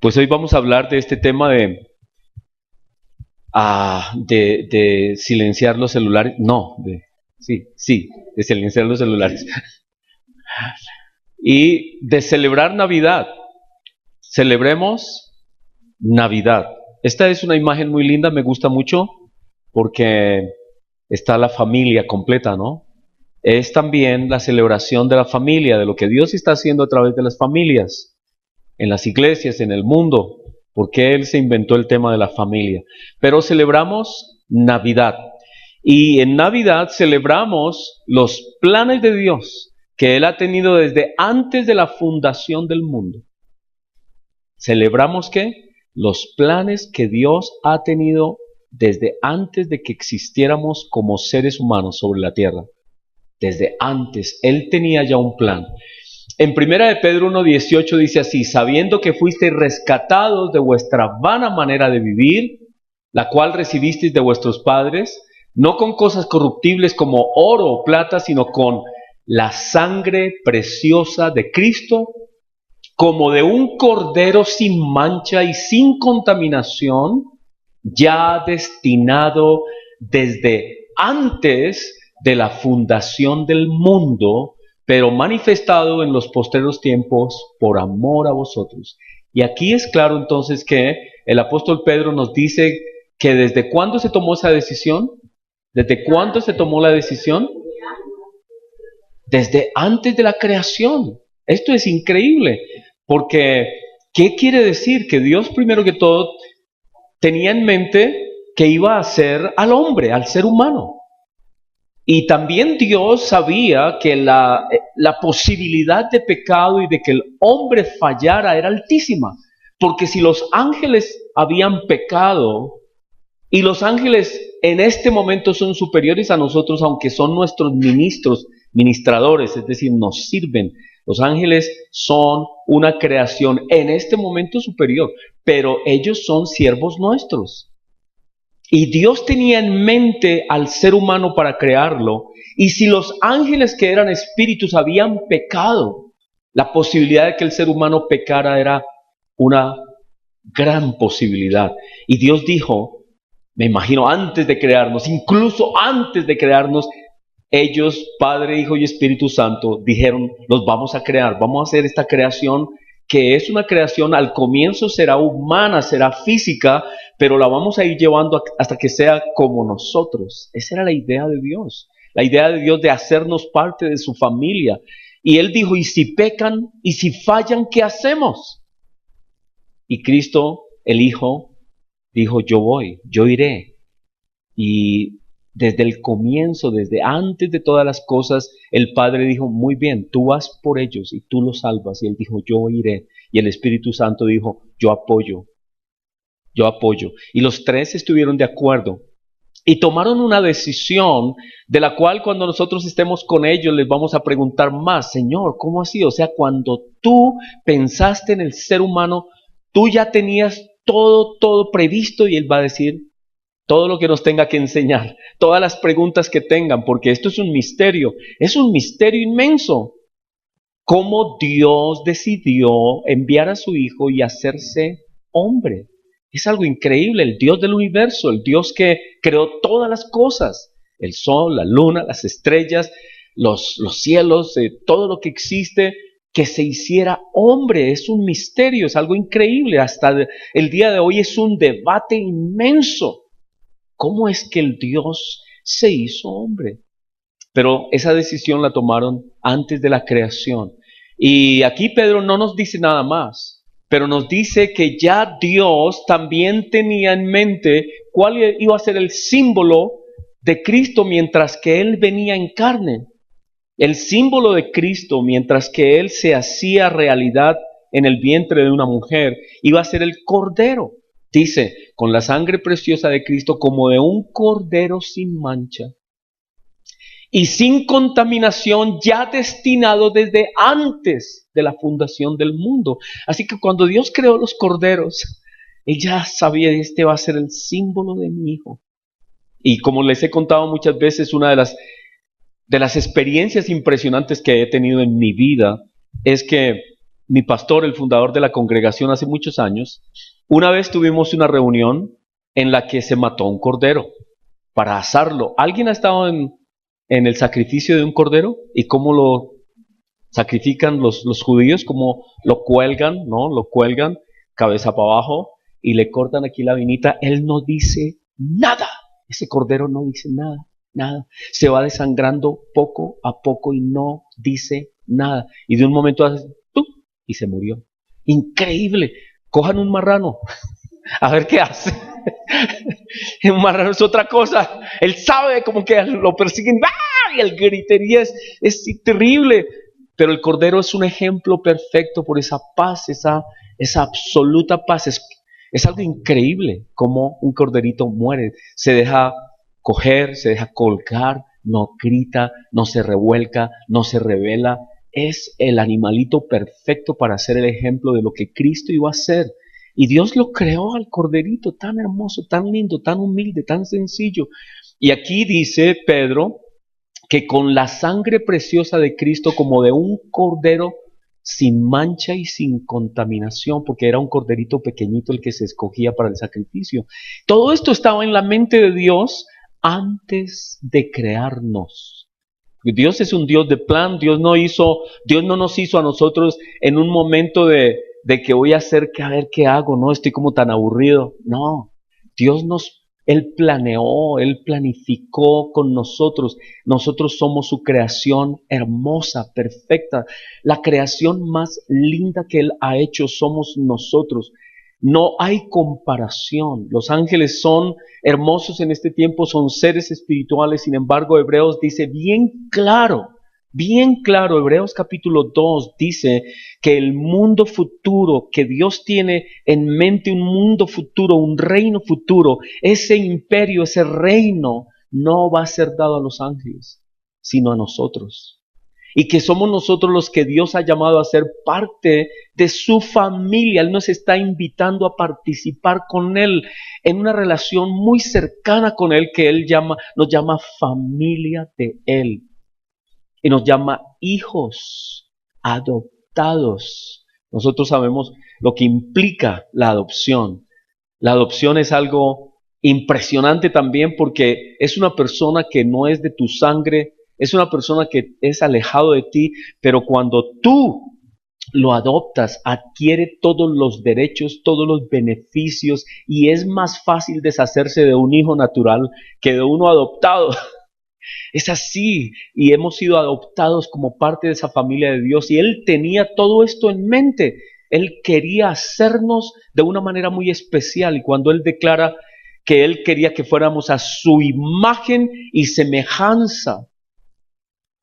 Pues hoy vamos a hablar de este tema de silenciar los celulares. No, de silenciar los celulares. Y de celebrar Navidad. Celebremos Navidad. Esta es una imagen muy linda, me gusta mucho, porque está la familia completa, ¿no? Es también la celebración de la familia, de lo que Dios está haciendo a través de las familias, en las iglesias, en el mundo, porque Él se inventó el tema de la familia. Pero celebramos Navidad. Y en Navidad celebramos los planes de Dios que Él ha tenido desde antes de la fundación del mundo. Celebramos ¿qué? Los planes que Dios ha tenido desde antes de que existiéramos como seres humanos sobre la tierra. Desde antes, Él tenía ya un plan. En 1 de Pedro 1:18 dice así: sabiendo que fuisteis rescatados de vuestra vana manera de vivir, la cual recibisteis de vuestros padres, no con cosas corruptibles como oro o plata, sino con la sangre preciosa de Cristo, como de un cordero sin mancha y sin contaminación, ya destinado desde antes de la fundación del mundo, pero manifestado en los postreros tiempos por amor a vosotros. Y aquí es claro entonces que el apóstol Pedro nos dice que desde cuándo se tomó esa decisión. ¿Desde cuándo se tomó la decisión? Desde antes de la creación. Esto es increíble, porque ¿qué quiere decir? Que Dios primero que todo tenía en mente que iba a hacer al hombre, al ser humano. Y también Dios sabía que la posibilidad de pecado y de que el hombre fallara era altísima. Porque si los ángeles habían pecado, y los ángeles en este momento son superiores a nosotros, aunque son nuestros ministradores, es decir, nos sirven. Los ángeles son una creación en este momento superior, pero ellos son siervos nuestros. Y Dios tenía en mente al ser humano para crearlo. Y si los ángeles que eran espíritus habían pecado, la posibilidad de que el ser humano pecara era una gran posibilidad. Y Dios dijo, me imagino antes de crearnos, incluso antes de crearnos, ellos, Padre, Hijo y Espíritu Santo, dijeron, los vamos a crear, vamos a hacer esta creación, que es una creación, al comienzo será humana, será física, pero la vamos a ir llevando hasta que sea como nosotros. Esa era la idea de Dios de hacernos parte de su familia. Y Él dijo, y si pecan, y si fallan, ¿qué hacemos? Y Cristo, el Hijo, dijo, yo voy, yo iré. Y desde el comienzo, desde antes de todas las cosas, el Padre dijo, muy bien, tú vas por ellos y tú los salvas. Y Él dijo, yo iré. Y el Espíritu Santo dijo, yo apoyo. Y los tres estuvieron de acuerdo. Y tomaron una decisión de la cual cuando nosotros estemos con ellos les vamos a preguntar más, Señor, ¿cómo así? O sea, cuando tú pensaste en el ser humano, tú ya tenías todo previsto, y Él va a decir todo lo que nos tenga que enseñar, todas las preguntas que tengan, porque esto es un misterio inmenso. Cómo Dios decidió enviar a su Hijo y hacerse hombre. Es algo increíble, el Dios del universo, el Dios que creó todas las cosas, el sol, la luna, las estrellas, los cielos, todo lo que existe, que se hiciera hombre, es un misterio, es algo increíble. Hasta el día de hoy es un debate inmenso. ¿Cómo es que el Dios se hizo hombre? Pero esa decisión la tomaron antes de la creación. Y aquí Pedro no nos dice nada más, pero nos dice que ya Dios también tenía en mente cuál iba a ser el símbolo de Cristo mientras que Él venía en carne. El símbolo de Cristo, mientras que Él se hacía realidad en el vientre de una mujer, iba a ser el cordero. Dice, con la sangre preciosa de Cristo, como de un cordero sin mancha y sin contaminación, ya destinado desde antes de la fundación del mundo. Así que cuando Dios creó los corderos, Él ya sabía, este va a ser el símbolo de mi Hijo. Y como les he contado muchas veces, una de las experiencias impresionantes que he tenido en mi vida es que mi pastor, el fundador de la congregación hace muchos años, una vez tuvimos una reunión en la que se mató un cordero para asarlo. ¿Alguien ha estado en el sacrificio de un cordero? ¿Y cómo lo sacrifican los judíos? ¿Cómo lo cuelgan? ¿No? Lo cuelgan cabeza para abajo y le cortan aquí la vinita. Él no dice nada. Ese cordero no dice nada, nada. Se va desangrando poco a poco y no dice nada. Y de un momento hace ¡tum! Y se murió. Increíble. Cojan un marrano. A ver qué hace. Un marrano es otra cosa. Él sabe como que lo persiguen. ¡Ah! Y el gritería es terrible. Pero el cordero es un ejemplo perfecto por esa paz, esa absoluta paz. Es algo increíble como un corderito muere. Se deja coger, se deja colgar, no grita, no se revuelca, no se revela. Es el animalito perfecto para ser el ejemplo de lo que Cristo iba a hacer. Y Dios lo creó al corderito tan hermoso, tan lindo, tan humilde, tan sencillo. Y aquí dice Pedro que con la sangre preciosa de Cristo, como de un cordero sin mancha y sin contaminación, porque era un corderito pequeñito el que se escogía para el sacrificio. Todo esto estaba en la mente de Dios antes de crearnos. Dios es un Dios de plan. Dios no nos hizo a nosotros en un momento de que voy a hacer, a ver qué hago, no, estoy como tan aburrido. No, Él planeó, Él planificó con nosotros. Nosotros somos su creación hermosa, perfecta. La creación más linda que Él ha hecho somos nosotros. No hay comparación. Los ángeles son hermosos en este tiempo, son seres espirituales. Sin embargo, Hebreos dice bien claro, Hebreos capítulo 2 dice que el mundo futuro, que Dios tiene en mente un mundo futuro, un reino futuro, ese imperio, ese reino, no va a ser dado a los ángeles, sino a nosotros. Y que somos nosotros los que Dios ha llamado a ser parte de su familia. Él nos está invitando a participar con Él en una relación muy cercana con Él que nos llama familia de Él. Y nos llama hijos adoptados. Nosotros sabemos lo que implica la adopción. La adopción es algo impresionante también porque es una persona que no es de tu sangre, es una persona que es alejado de ti, pero cuando tú lo adoptas, adquiere todos los derechos, todos los beneficios y es más fácil deshacerse de un hijo natural que de uno adoptado. Es así, y hemos sido adoptados como parte de esa familia de Dios, y Él tenía todo esto en mente. Él quería hacernos de una manera muy especial, y cuando Él declara que Él quería que fuéramos a su imagen y semejanza,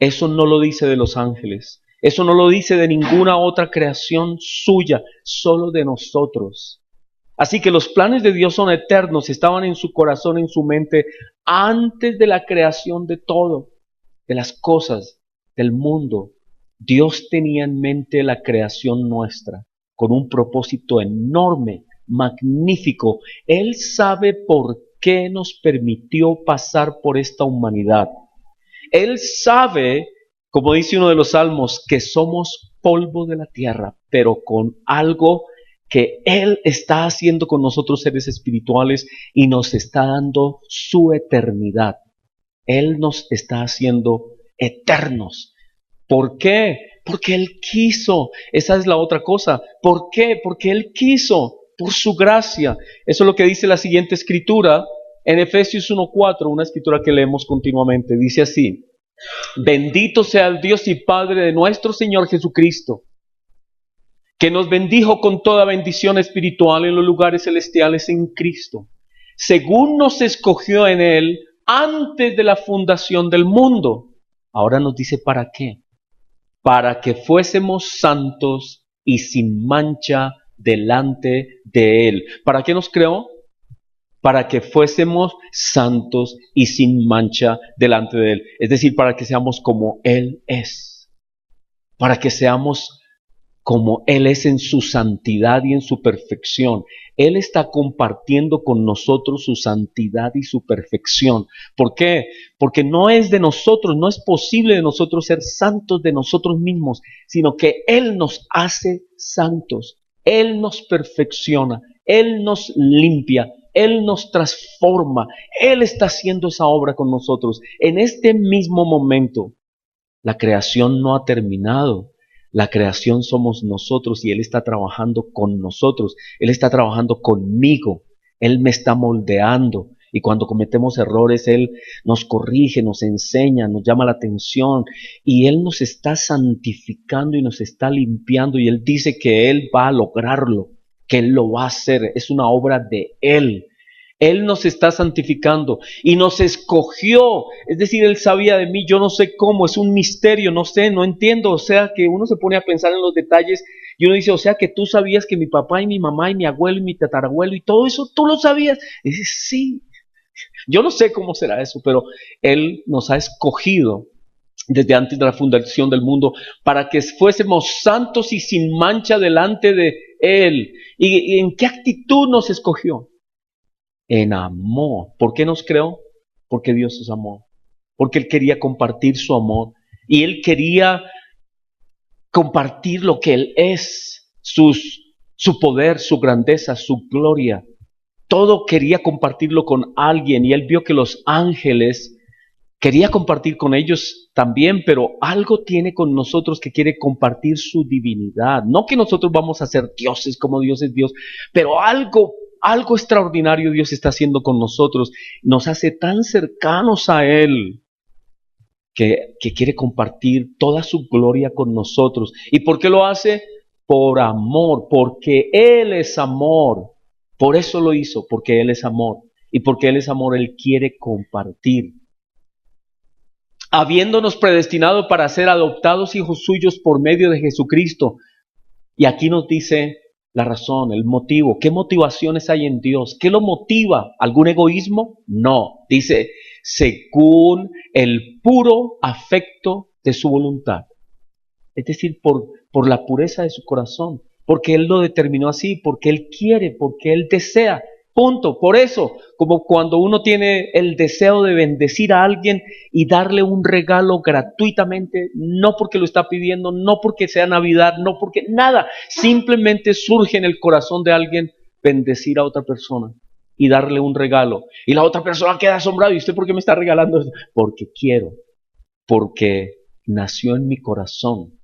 eso no lo dice de los ángeles, eso no lo dice de ninguna otra creación suya, solo de nosotros. Así que los planes de Dios son eternos, estaban en su corazón, en su mente, antes de la creación de todo, de las cosas, del mundo. Dios tenía en mente la creación nuestra, con un propósito enorme, magnífico. Él sabe por qué nos permitió pasar por esta humanidad. Él sabe, como dice uno de los salmos, que somos polvo de la tierra, pero con algo que Él está haciendo con nosotros seres espirituales y nos está dando su eternidad. Él nos está haciendo eternos. ¿Por qué? Porque Él quiso. Esa es la otra cosa. ¿Por qué? Porque Él quiso, por su gracia. Eso es lo que dice la siguiente escritura en Efesios 1:4, una escritura que leemos continuamente. Dice así: bendito sea el Dios y Padre de nuestro Señor Jesucristo, que nos bendijo con toda bendición espiritual en los lugares celestiales en Cristo, según nos escogió en Él antes de la fundación del mundo. Ahora nos dice ¿para qué? Para que fuésemos santos y sin mancha delante de Él. ¿Para qué nos creó? Para que fuésemos santos y sin mancha delante de Él. Es decir, para que seamos como Él es. Para que seamos como Él es en su santidad y en su perfección. Él está compartiendo con nosotros su santidad y su perfección. ¿Por qué? Porque no es de nosotros, no es posible de nosotros ser santos de nosotros mismos, sino que Él nos hace santos. Él nos perfecciona, Él nos limpia, Él nos transforma. Él está haciendo esa obra con nosotros. En este mismo momento, la creación no ha terminado. La creación somos nosotros y Él está trabajando con nosotros. Él está trabajando conmigo. Él me está moldeando. Y cuando cometemos errores, Él nos corrige, nos enseña, nos llama la atención. Y Él nos está santificando y nos está limpiando. Y Él dice que Él va a lograrlo, que Él lo va a hacer. Es una obra de Él. Él nos está santificando y nos escogió, es decir, Él sabía de mí, yo no sé cómo, es un misterio, no sé, no entiendo, o sea que uno se pone a pensar en los detalles y uno dice, o sea que tú sabías que mi papá y mi mamá y mi abuelo y mi tatarabuelo y todo eso, tú lo sabías. Y dice, sí, yo no sé cómo será eso, pero Él nos ha escogido desde antes de la fundación del mundo para que fuésemos santos y sin mancha delante de Él. ¿Y en qué actitud nos escogió? En amor. ¿Por qué nos creó? Porque Dios es amor. Porque Él quería compartir su amor. Y Él quería compartir lo que Él es. Su poder, su grandeza, su gloria. Todo quería compartirlo con alguien. Y Él vio que los ángeles quería compartir con ellos también, pero algo tiene con nosotros que quiere compartir su divinidad. No que nosotros vamos a ser dioses como Dios es Dios, pero algo extraordinario Dios está haciendo con nosotros. Nos hace tan cercanos a Él que quiere compartir toda su gloria con nosotros. ¿Y por qué lo hace? Por amor, porque Él es amor. Por eso lo hizo, porque Él es amor. Y porque Él es amor, Él quiere compartir. Habiéndonos predestinado para ser adoptados hijos suyos por medio de Jesucristo. Y aquí nos dice la razón, el motivo. ¿Qué motivaciones hay en Dios? ¿Qué lo motiva? ¿Algún egoísmo? No. Dice, según el puro afecto de su voluntad. Es decir, por la pureza de su corazón. Porque Él lo determinó así, porque Él quiere, porque Él desea. Punto. Por eso, como cuando uno tiene el deseo de bendecir a alguien y darle un regalo gratuitamente, no porque lo está pidiendo, no porque sea Navidad, no porque nada, simplemente surge en el corazón de alguien bendecir a otra persona y darle un regalo. Y la otra persona queda asombrada. ¿Y usted por qué me está regalando esto? Porque quiero, porque nació en mi corazón.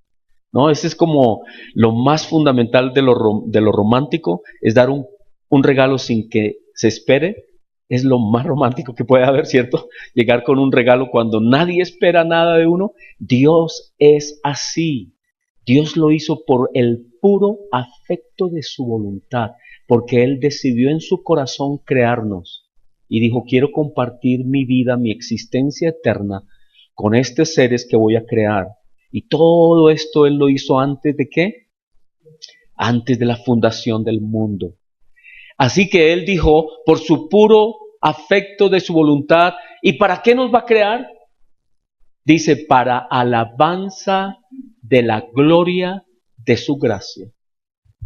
¿No? Ese es como lo más fundamental de lo romántico, es dar un regalo sin que se espere. Es lo más romántico que puede haber, ¿cierto? Llegar con un regalo cuando nadie espera nada de uno. Dios es así. Dios lo hizo por el puro afecto de su voluntad, porque Él decidió en su corazón crearnos y dijo, quiero compartir mi vida, mi existencia eterna con estos seres que voy a crear. Y todo esto Él lo hizo antes de ¿qué? Antes de la fundación del mundo. Así que Él dijo, por su puro afecto de su voluntad, ¿y para qué nos va a crear? Dice, para alabanza de la gloria de su gracia.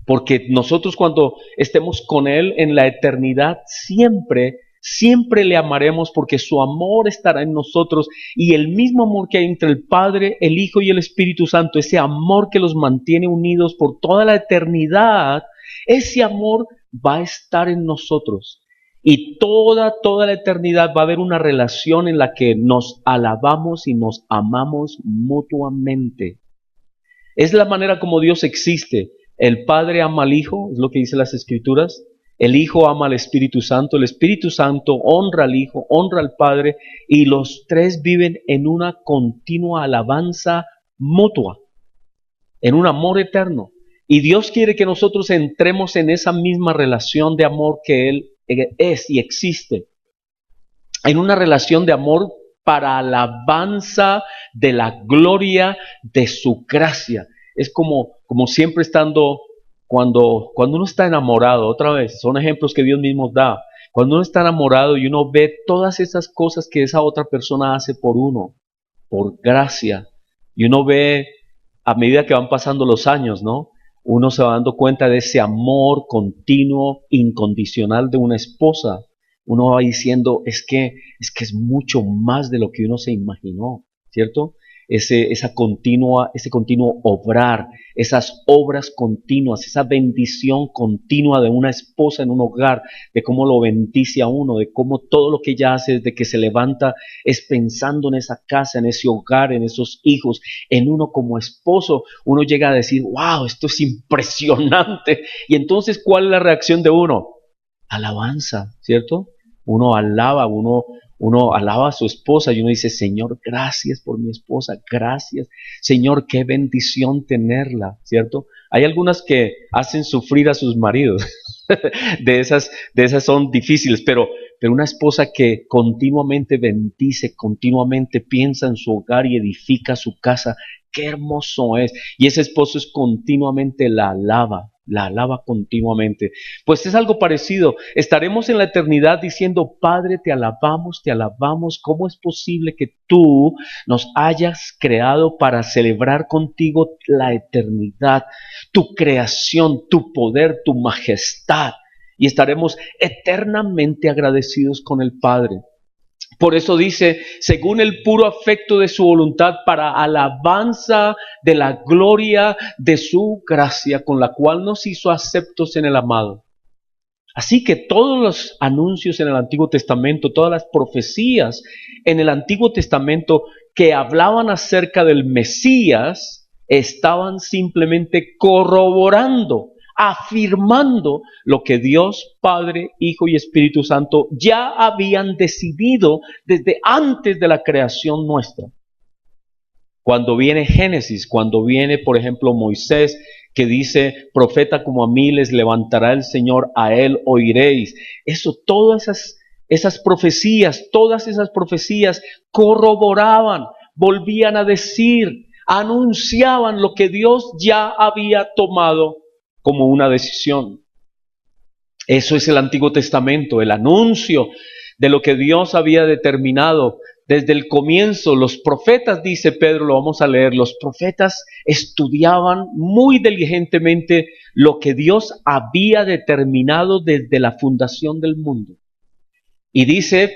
Porque nosotros cuando estemos con Él en la eternidad, siempre le amaremos porque su amor estará en nosotros y el mismo amor que hay entre el Padre, el Hijo y el Espíritu Santo, ese amor que los mantiene unidos por toda la eternidad, ese amor va a estar en nosotros. Y toda la eternidad va a haber una relación en la que nos alabamos y nos amamos mutuamente. Es la manera como Dios existe. El Padre ama al Hijo, es lo que dicen las Escrituras. El Hijo ama al Espíritu Santo. El Espíritu Santo honra al Hijo, honra al Padre. Y los tres viven en una continua alabanza mutua, en un amor eterno. Y Dios quiere que nosotros entremos en esa misma relación de amor que Él es y existe. En una relación de amor para alabanza de la gloria de su gracia. Es como siempre estando, cuando uno está enamorado, otra vez, son ejemplos que Dios mismo da. Cuando uno está enamorado y uno ve todas esas cosas que esa otra persona hace por uno, por gracia, y uno ve a medida que van pasando los años, ¿no? uno se va dando cuenta de ese amor continuo, incondicional de una esposa. Uno va diciendo, es mucho más de lo que uno se imaginó, ¿cierto? Ese continuo obrar, esas obras continuas, esa bendición continua de una esposa en un hogar, de cómo lo bendice a uno, de cómo todo lo que ella hace desde que se levanta es pensando en esa casa, en ese hogar, en esos hijos, en uno como esposo. Uno llega a decir, wow, esto es impresionante. Y entonces, ¿cuál es la reacción de uno? Alabanza, ¿cierto? Uno alaba a su esposa y uno dice, Señor, gracias por mi esposa, gracias. Señor, qué bendición tenerla, ¿cierto? Hay algunas que hacen sufrir a sus maridos. De esas son difíciles, pero una esposa que continuamente bendice, continuamente piensa en su hogar y edifica su casa, qué hermoso es. Y ese esposo es continuamente la alaba continuamente. Pues es algo parecido. Estaremos en la eternidad diciendo, Padre, te alabamos, te alabamos. ¿Cómo es posible que tú nos hayas creado para celebrar contigo la eternidad, tu creación, tu poder, tu majestad? Y estaremos eternamente agradecidos con el Padre. Por eso dice, según el puro afecto de su voluntad, para alabanza de la gloria de su gracia, con la cual nos hizo aceptos en el amado. Así que todos los anuncios en el Antiguo Testamento, todas las profecías en el Antiguo Testamento que hablaban acerca del Mesías, estaban simplemente corroborando, afirmando lo que Dios, Padre, Hijo y Espíritu Santo ya habían decidido desde antes de la creación nuestra. Cuando viene Génesis, cuando viene, por ejemplo, Moisés, que dice, profeta como a mí les levantará el Señor, a él oiréis. Todas esas profecías corroboraban, volvían a decir, anunciaban lo que Dios ya había tomado como una decisión. Eso es el Antiguo Testamento, el anuncio de lo que Dios había determinado desde el comienzo. Los profetas, dice Pedro, lo vamos a leer, los profetas estudiaban muy diligentemente lo que Dios había determinado desde la fundación del mundo. Y dice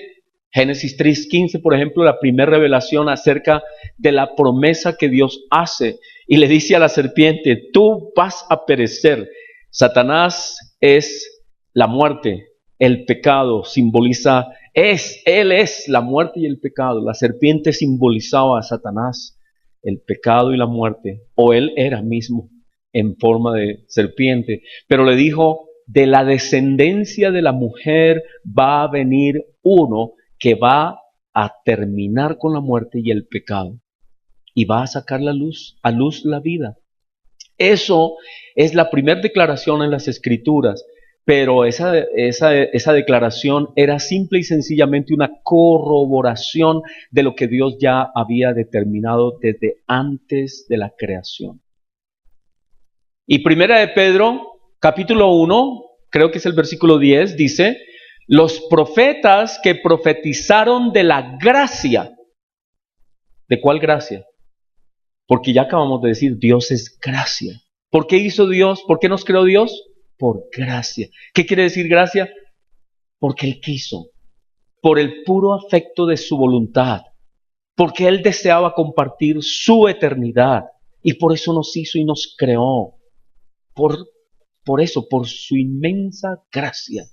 Génesis 3:15, por ejemplo, la primera revelación acerca de la promesa que Dios hace. Y le dice a la serpiente, tú vas a perecer. Satanás es la muerte, el pecado simboliza, él es la muerte y el pecado. La serpiente simbolizaba a Satanás, el pecado y la muerte, o él era mismo en forma de serpiente. Pero le dijo, de la descendencia de la mujer va a venir uno que va a terminar con la muerte y el pecado, y va a sacar a luz la vida. Eso es la primera declaración en las Escrituras, pero esa declaración era simple y sencillamente una corroboración de lo que Dios ya había determinado desde antes de la creación. Y primera de Pedro, capítulo 1, creo que es el versículo 10, dice, los profetas que profetizaron de la gracia. ¿De cuál gracia? Porque ya acabamos de decir, Dios es gracia. ¿Por qué hizo Dios? ¿Por qué nos creó Dios? Por gracia. ¿Qué quiere decir gracia? Porque Él quiso. Por el puro afecto de su voluntad. Porque Él deseaba compartir su eternidad. Y por eso nos hizo y nos creó. Por eso, por su inmensa gracia,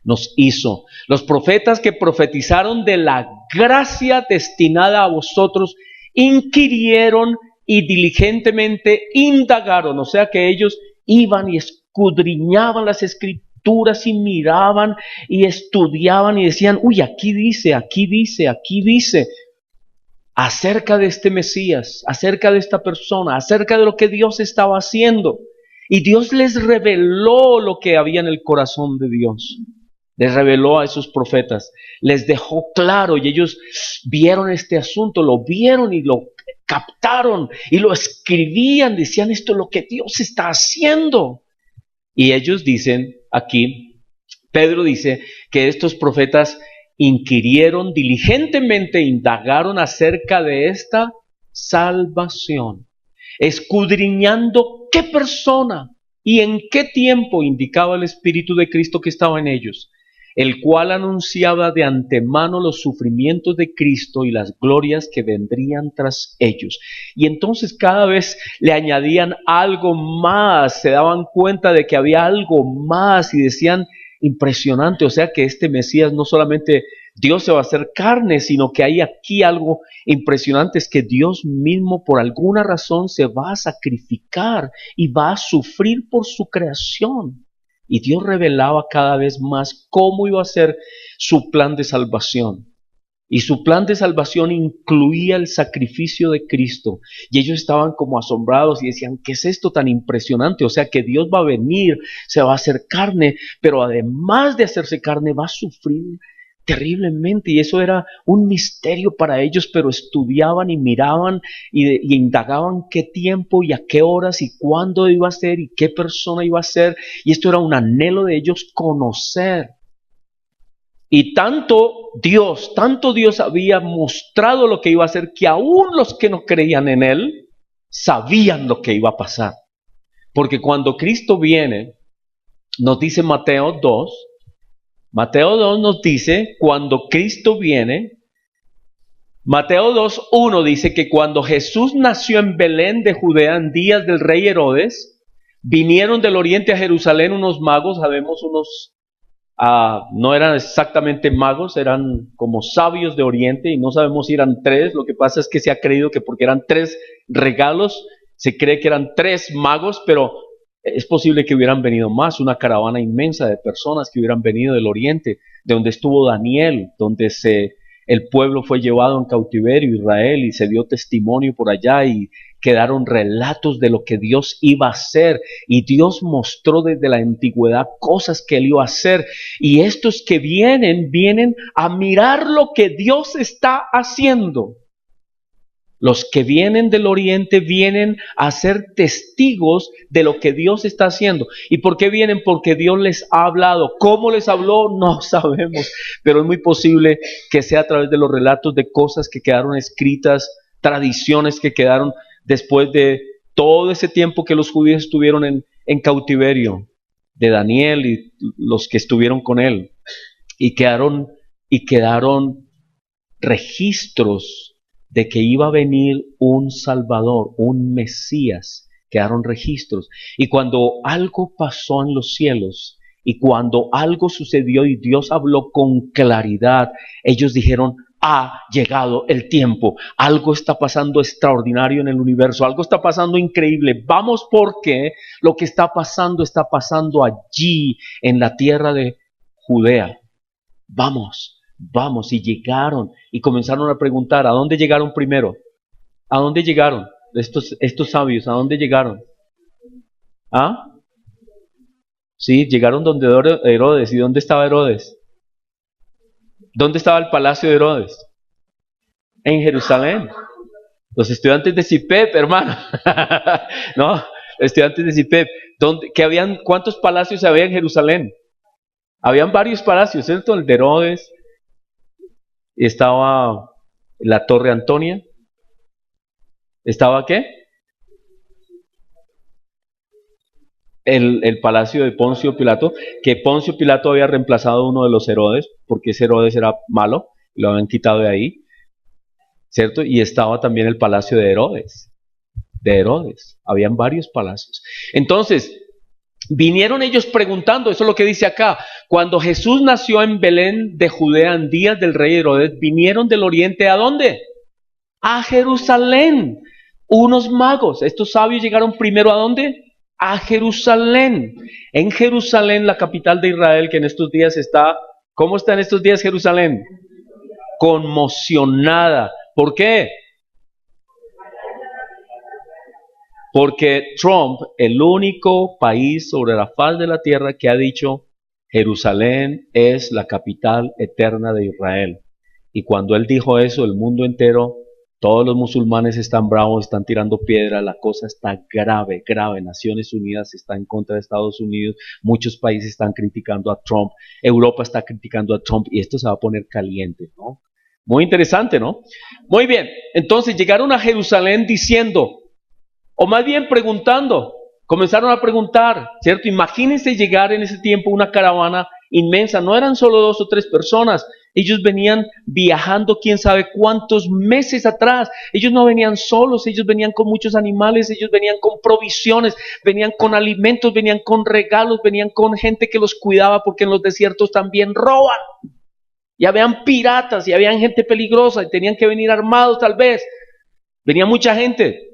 nos hizo. Los profetas que profetizaron de la gracia destinada a vosotros, inquirieron y diligentemente indagaron. O sea que ellos iban y escudriñaban las Escrituras y miraban y estudiaban y decían, uy, aquí dice, acerca de este Mesías, acerca de esta persona, acerca de lo que Dios estaba haciendo. Y Dios les reveló lo que había en el corazón de Dios. Les reveló a esos profetas. Les dejó claro y ellos vieron este asunto, lo vieron y lo captaron y lo escribían. Decían, esto es lo que Dios está haciendo. Y ellos dicen aquí, Pedro dice que estos profetas inquirieron diligentemente, indagaron acerca de esta salvación, escudriñando qué persona ¿Y en qué tiempo indicaba el Espíritu de Cristo que estaba en ellos? El cual anunciaba de antemano los sufrimientos de Cristo y las glorias que vendrían tras ellos. Y entonces cada vez le añadían algo más, se daban cuenta de que había algo más y decían, impresionante, o sea que este Mesías no solamente Dios se va a hacer carne, sino que hay aquí algo impresionante, es que Dios mismo por alguna razón se va a sacrificar y va a sufrir por su creación. Y Dios revelaba cada vez más cómo iba a ser su plan de salvación. Y su plan de salvación incluía el sacrificio de Cristo. Y ellos estaban como asombrados y decían, ¿qué es esto tan impresionante? O sea que Dios va a venir, se va a hacer carne, pero además de hacerse carne va a sufrir terriblemente. Y eso era un misterio para ellos, pero estudiaban y miraban y indagaban qué tiempo y a qué horas y cuándo iba a ser y qué persona iba a ser. Y esto era un anhelo de ellos conocer. Y tanto Dios había mostrado lo que iba a hacer, que aún los que no creían en Él sabían lo que iba a pasar. Porque cuando Cristo viene, nos dice Mateo 2 nos dice, cuando Cristo viene, Mateo 2:1 dice que cuando Jesús nació en Belén de Judea en días del rey Herodes, vinieron del oriente a Jerusalén unos magos, sabemos no eran exactamente magos, eran como sabios de Oriente y no sabemos si eran tres. Lo que pasa es que se ha creído que porque eran tres regalos, se cree que eran tres magos, pero es posible que hubieran venido más, una caravana inmensa de personas que hubieran venido del Oriente, de donde estuvo Daniel, donde el pueblo fue llevado en cautiverio, Israel, y se dio testimonio por allá y quedaron relatos de lo que Dios iba a hacer. Y Dios mostró desde la antigüedad cosas que Él iba a hacer. Y estos que vienen a mirar lo que Dios está haciendo. Los que vienen del oriente vienen a ser testigos de lo que Dios está haciendo. ¿Y por qué vienen? Porque Dios les ha hablado. ¿Cómo les habló? No sabemos, pero es muy posible que sea a través de los relatos de cosas que quedaron escritas, tradiciones que quedaron después de todo ese tiempo que los judíos estuvieron en cautiverio, de Daniel y los que estuvieron con él. Y quedaron registros de que iba a venir un Salvador, un Mesías. Quedaron registros. Y cuando algo pasó en los cielos, y cuando algo sucedió y Dios habló con claridad, ellos dijeron, ha llegado el tiempo, algo está pasando extraordinario en el universo, algo está pasando increíble, vamos porque lo que está pasando allí en la tierra de Judea. Vamos, y llegaron y comenzaron a preguntar, ¿a dónde llegaron primero? ¿A dónde llegaron? Estos sabios, ¿a dónde llegaron? ¿Ah? Sí, llegaron donde Herodes. ¿Y dónde estaba Herodes? ¿Dónde estaba el palacio de Herodes? En Jerusalén. Los estudiantes de CIPEP, hermano. No, estudiantes de CIPEP. ¿Cuántos palacios había en Jerusalén? Habían varios palacios, ¿cierto? El de Herodes. Estaba la Torre Antonia. ¿Estaba qué? El palacio de Poncio Pilato, que Poncio Pilato había reemplazado a uno de los Herodes, porque ese Herodes era malo, lo habían quitado de ahí, ¿cierto? Y estaba también el palacio de Herodes, habían varios palacios. Entonces, vinieron ellos preguntando, eso es lo que dice acá, cuando Jesús nació en Belén de Judea en días del rey Herodes, vinieron del oriente, ¿a dónde? A Jerusalén, unos magos. Estos sabios llegaron primero, ¿a dónde? A Jerusalén. En Jerusalén, la capital de Israel, que en estos días está, ¿cómo está en estos días Jerusalén? Conmocionada. ¿Por qué? Porque Trump, el único país sobre la faz de la tierra que ha dicho, Jerusalén es la capital eterna de Israel. Y cuando él dijo eso, el mundo entero, todos los musulmanes están bravos, están tirando piedra, la cosa está grave, grave. Naciones Unidas está en contra de Estados Unidos, muchos países están criticando a Trump, Europa está criticando a Trump y esto se va a poner caliente, ¿no? Muy interesante, ¿no? Muy bien, entonces llegaron a Jerusalén diciendo, o más bien preguntando, Comenzaron a preguntar, ¿cierto? Imagínense llegar en ese tiempo una caravana inmensa. No eran solo 2 o 3 personas. Ellos venían viajando quién sabe cuántos meses atrás. Ellos no venían solos, ellos venían con muchos animales, ellos venían con provisiones, venían con alimentos, venían con regalos, venían con gente que los cuidaba porque en los desiertos también roban. Y habían piratas y habían gente peligrosa y tenían que venir armados tal vez. Venía mucha gente.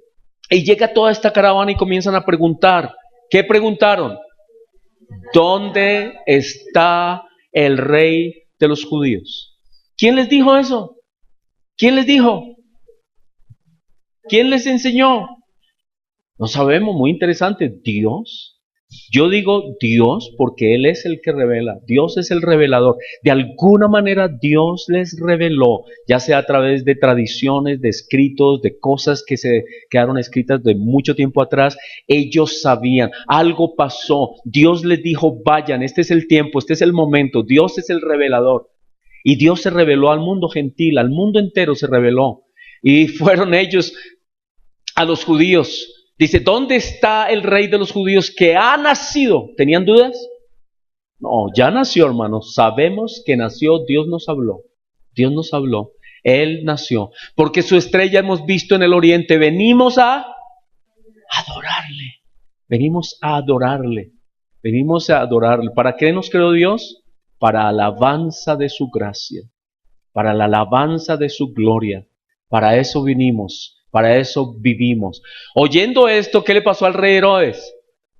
Y llega toda esta caravana y comienzan a preguntar. ¿Qué preguntaron? ¿Dónde está el rey de los judíos? ¿Quién les dijo eso? ¿Quién les dijo? ¿Quién les enseñó? No sabemos, muy interesante. Dios. Yo digo Dios porque Él es el que revela. Dios es el revelador. De alguna manera Dios les reveló, ya sea a través de tradiciones, de escritos, de cosas que se quedaron escritas de mucho tiempo atrás. Ellos sabían, algo pasó. Dios les dijo, vayan, este es el tiempo, este es el momento. Dios es el revelador. Y Dios se reveló al mundo gentil, al mundo entero se reveló. Y fueron ellos a los judíos. Dice, ¿dónde está el rey de los judíos que ha nacido? ¿Tenían dudas? No, ya nació, hermanos. Sabemos que nació, Dios nos habló. Dios nos habló. Él nació. Porque su estrella hemos visto en el oriente. Venimos a adorarle. Venimos a adorarle. Venimos a adorarle. ¿Para qué nos creó Dios? Para alabanza de su gracia. Para la alabanza de su gloria. Para eso vinimos. Para eso vivimos. Oyendo esto, ¿qué le pasó al rey Herodes?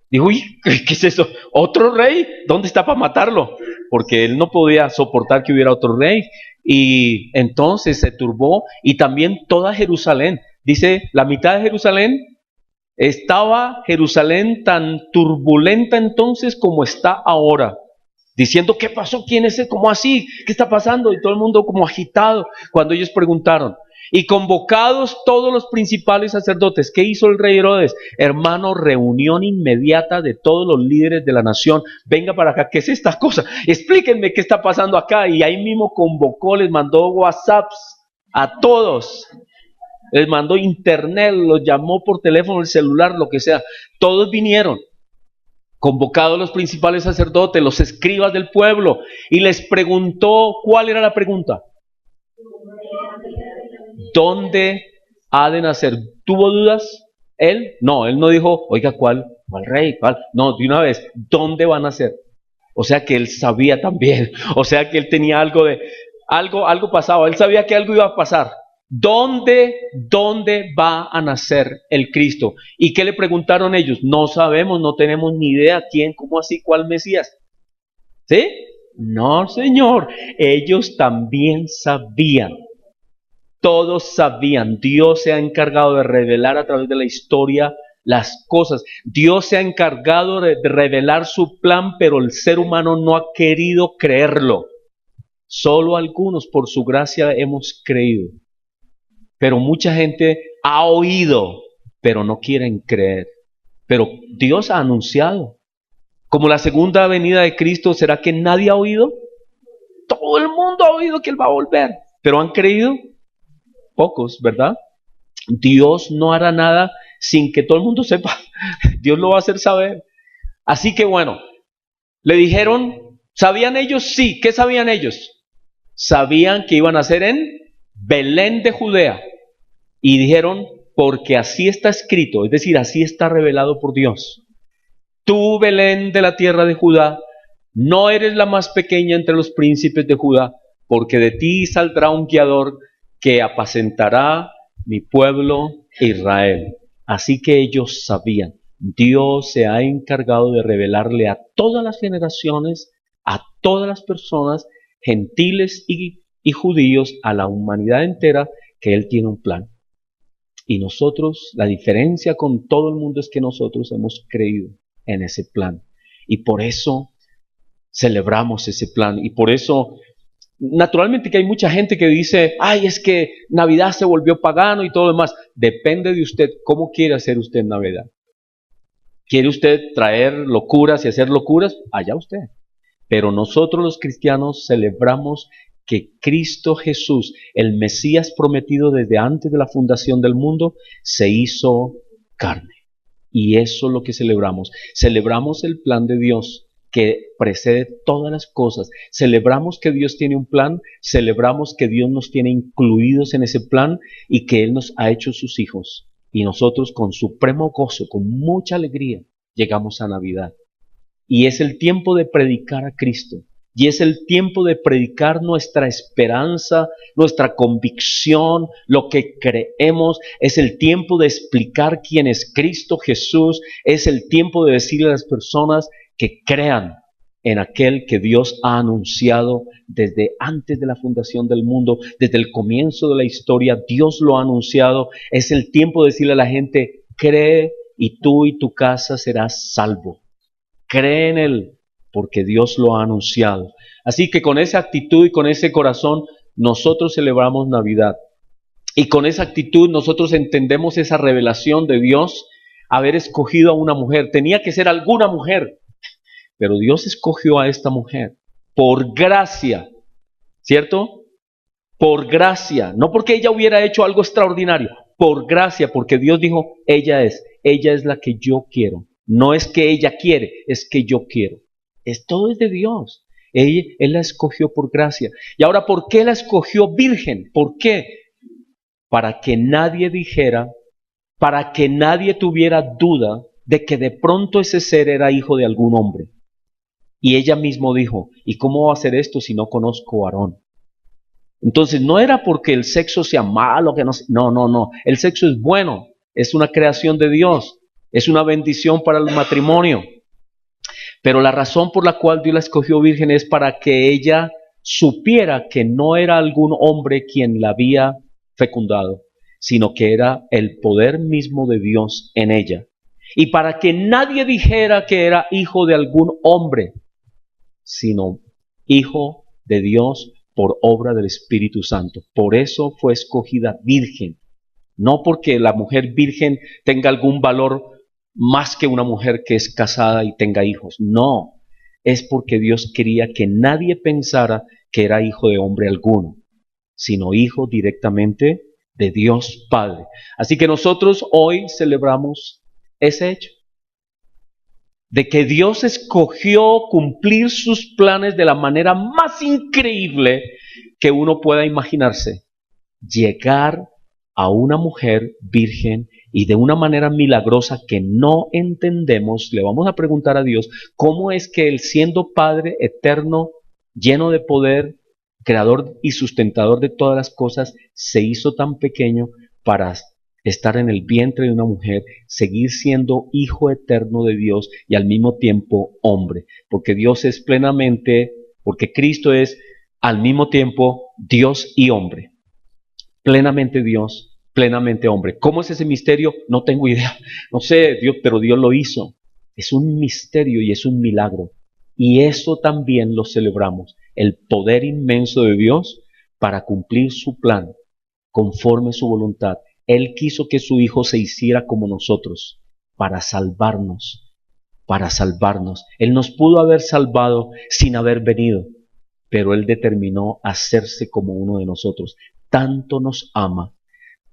Dijo, uy, ¿qué es eso? ¿Otro rey? ¿Dónde está para matarlo? Porque él no podía soportar que hubiera otro rey. Y entonces se turbó y también toda Jerusalén. Dice, la mitad de Jerusalén, estaba Jerusalén tan turbulenta entonces como está ahora. Diciendo, ¿qué pasó? ¿Quién es él? ¿Cómo así? ¿Qué está pasando? Y todo el mundo como agitado cuando ellos preguntaron. Y convocados todos los principales sacerdotes, ¿qué hizo el rey Herodes? Hermano, reunión inmediata de todos los líderes de la nación. Venga para acá, ¿qué es esta cosa? Explíquenme qué está pasando acá. Y ahí mismo convocó, les mandó WhatsApps a todos. Les mandó internet, los llamó por teléfono, el celular, lo que sea. Todos vinieron. Convocados los principales sacerdotes, los escribas del pueblo. Y les preguntó, ¿cuál era la pregunta? ¿Dónde ha de nacer? ¿Tuvo dudas él? No, él no dijo, oiga, ¿cuál rey? ¿Cuál? No, de una vez, ¿dónde va a nacer? O sea que él sabía también, o sea que él tenía algo pasaba, él sabía que algo iba a pasar. ¿Dónde va a nacer el Cristo? ¿Y qué le preguntaron ellos? No sabemos, no tenemos ni idea quién, cómo así, cuál Mesías. ¿Sí? No, Señor, ellos también sabían. Todos sabían, Dios se ha encargado de revelar a través de la historia las cosas. Dios se ha encargado de revelar su plan, pero el ser humano no ha querido creerlo. Solo algunos por su gracia hemos creído. Pero mucha gente ha oído, pero no quieren creer. Pero Dios ha anunciado. Como la segunda venida de Cristo, ¿será que nadie ha oído? Todo el mundo ha oído que Él va a volver. ¿Pero han creído? Pocos, ¿verdad? Dios no hará nada sin que todo el mundo sepa. Dios lo va a hacer saber. Así que bueno, le dijeron, ¿sabían ellos? Sí. ¿Qué sabían ellos? Sabían que iban a ser en Belén de Judea. Y dijeron, porque así está escrito, es decir, así está revelado por Dios. Tú, Belén de la tierra de Judá, no eres la más pequeña entre los príncipes de Judá, porque de ti saldrá un guiador que apacentará mi pueblo Israel. Así que ellos sabían, Dios se ha encargado de revelarle a todas las generaciones, a todas las personas, gentiles y judíos, a la humanidad entera, que Él tiene un plan. Y nosotros, la diferencia con todo el mundo es que nosotros hemos creído en ese plan. Y por eso celebramos ese plan. Y por eso, naturalmente que hay mucha gente que dice, ay, es que Navidad se volvió pagano y todo lo demás. Depende de usted cómo quiere hacer usted Navidad. ¿Quiere usted traer locuras y hacer locuras? Allá usted. Pero nosotros los cristianos celebramos que Cristo Jesús, el Mesías prometido desde antes de la fundación del mundo, se hizo carne. Y eso es lo que celebramos. Celebramos el plan de Dios que precede todas las cosas. Celebramos que Dios tiene un plan, celebramos que Dios nos tiene incluidos en ese plan y que Él nos ha hecho sus hijos. Y nosotros con supremo gozo, con mucha alegría, llegamos a Navidad. Y es el tiempo de predicar a Cristo. Y es el tiempo de predicar nuestra esperanza, nuestra convicción, lo que creemos. Es el tiempo de explicar quién es Cristo Jesús. Es el tiempo de decirle a las personas que crean en aquel que Dios ha anunciado desde antes de la fundación del mundo, desde el comienzo de la historia. Dios lo ha anunciado. Es el tiempo de decirle a la gente, cree y tú y tu casa serás salvo. Cree en Él, porque Dios lo ha anunciado. Así que con esa actitud y con ese corazón, nosotros celebramos Navidad. Y con esa actitud nosotros entendemos esa revelación de Dios, haber escogido a una mujer. Tenía que ser alguna mujer, pero Dios escogió a esta mujer por gracia, ¿cierto? Por gracia, no porque ella hubiera hecho algo extraordinario, por gracia, porque Dios dijo, ella es la que yo quiero. No es que ella quiere, es que yo quiero. Todo es de Dios. Él la escogió por gracia. Y ahora, ¿por qué la escogió virgen? ¿Por qué? Para que nadie dijera, para que nadie tuviera duda de que de pronto ese ser era hijo de algún hombre. Y ella mismo dijo, ¿y cómo va a ser esto si no conozco varón? Entonces no era porque el sexo sea malo, que no. El sexo es bueno, es una creación de Dios, es una bendición para el matrimonio. Pero la razón por la cual Dios la escogió virgen es para que ella supiera que no era algún hombre quien la había fecundado, sino que era el poder mismo de Dios en ella. Y para que nadie dijera que era hijo de algún hombre, sino hijo de Dios por obra del Espíritu Santo. Por eso fue escogida virgen. No porque la mujer virgen tenga algún valor más que una mujer que es casada y tenga hijos. No, es porque Dios quería que nadie pensara que era hijo de hombre alguno, sino hijo directamente de Dios Padre. Así que nosotros hoy celebramos ese hecho, de que Dios escogió cumplir sus planes de la manera más increíble que uno pueda imaginarse. Llegar a una mujer virgen y de una manera milagrosa que no entendemos, le vamos a preguntar a Dios, ¿cómo es que Él, siendo Padre eterno, lleno de poder, creador y sustentador de todas las cosas, se hizo tan pequeño para estar en el vientre de una mujer, seguir siendo hijo eterno de Dios y al mismo tiempo hombre? Porque Dios es plenamente, porque Cristo es al mismo tiempo Dios y hombre. Plenamente Dios, plenamente hombre. ¿Cómo es ese misterio? No tengo idea. No sé, Dios, pero Dios lo hizo. Es un misterio y es un milagro. Y eso también lo celebramos. El poder inmenso de Dios para cumplir su plan conforme su voluntad. Él quiso que su Hijo se hiciera como nosotros para salvarnos, para salvarnos. Él nos pudo haber salvado sin haber venido, pero Él determinó hacerse como uno de nosotros. Tanto nos ama,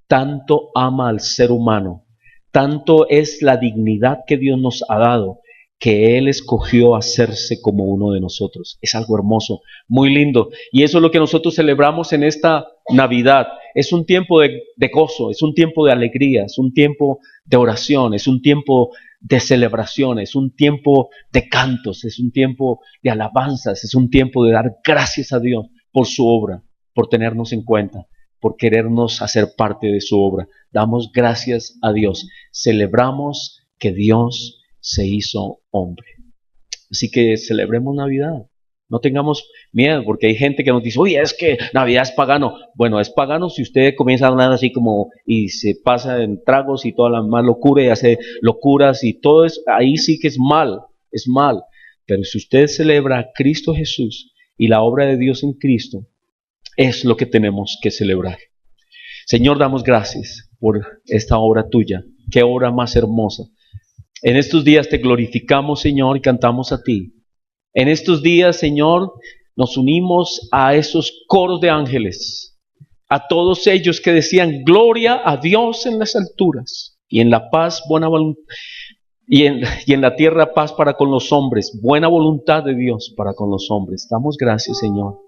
tanto ama al ser humano, tanto es la dignidad que Dios nos ha dado, que Él escogió hacerse como uno de nosotros. Es algo hermoso, muy lindo. Y eso es lo que nosotros celebramos en esta Navidad. Es un tiempo de gozo, es un tiempo de alegría, es un tiempo de oración, es un tiempo de celebración, es un tiempo de cantos, es un tiempo de alabanzas, es un tiempo de dar gracias a Dios por su obra, por tenernos en cuenta, por querernos hacer parte de su obra. Damos gracias a Dios, celebramos que Dios se hizo hombre. Así que celebremos Navidad. No tengamos miedo, porque hay gente que nos dice, oye, es que Navidad es pagano. Bueno, es pagano si usted comienza a hablar así como y se pasa en tragos y toda la más locura y hace locuras y todo eso, ahí sí que es mal, es mal. Pero si usted celebra a Cristo Jesús y la obra de Dios en Cristo, es lo que tenemos que celebrar. Señor, damos gracias por esta obra tuya. Qué obra más hermosa. En estos días te glorificamos, Señor, y cantamos a ti. En estos días, Señor, nos unimos a esos coros de ángeles, a todos ellos que decían, gloria a Dios en las alturas y en la paz, buena voluntad, y en la tierra paz para con los hombres, buena voluntad de Dios para con los hombres. Damos gracias, Señor,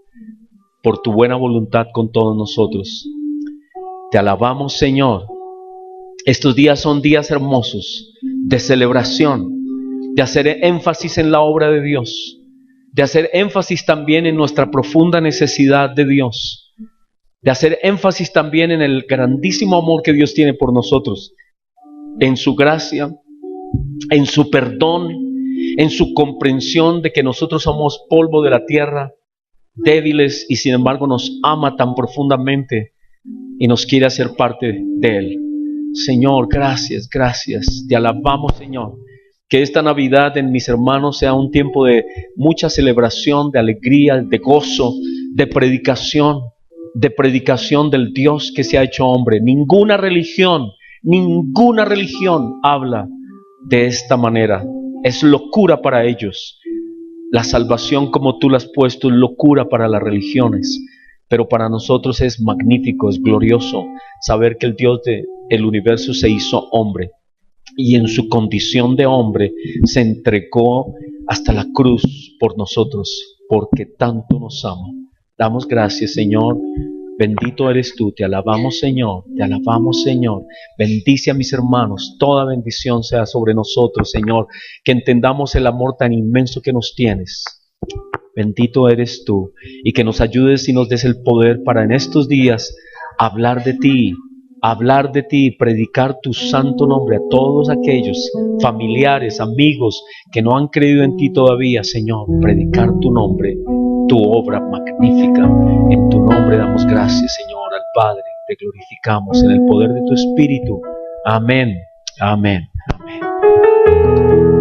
por tu buena voluntad con todos nosotros. Te alabamos, Señor. Estos días son días hermosos de celebración, de hacer énfasis en la obra de Dios, de hacer énfasis también en nuestra profunda necesidad de Dios, de hacer énfasis también en el grandísimo amor que Dios tiene por nosotros, en su gracia, en su perdón, en su comprensión de que nosotros somos polvo de la tierra, débiles, y sin embargo nos ama tan profundamente y nos quiere hacer parte de Él. Señor, gracias, gracias. Te alabamos, Señor. Que esta Navidad en mis hermanos sea un tiempo de mucha celebración, de alegría, de gozo, de predicación del Dios que se ha hecho hombre. Ninguna religión habla de esta manera. Es locura para ellos. La salvación como tú la has puesto es locura para las religiones. Pero para nosotros es magnífico, es glorioso saber que el Dios del universo se hizo hombre y en su condición de hombre se entregó hasta la cruz por nosotros, porque tanto nos ama. Damos gracias, Señor. Bendito eres tú, te alabamos, Señor, te alabamos, Señor. Bendice a mis hermanos, toda bendición sea sobre nosotros, Señor, que entendamos el amor tan inmenso que nos tienes. Bendito eres tú, y que nos ayudes y nos des el poder para en estos días hablar de ti, predicar tu santo nombre a todos aquellos familiares, amigos que no han creído en ti todavía, Señor. Predicar tu nombre, tu obra magnífica. En tu nombre damos gracias, Señor, al Padre. Te glorificamos en el poder de tu Espíritu. Amén, amén, amén.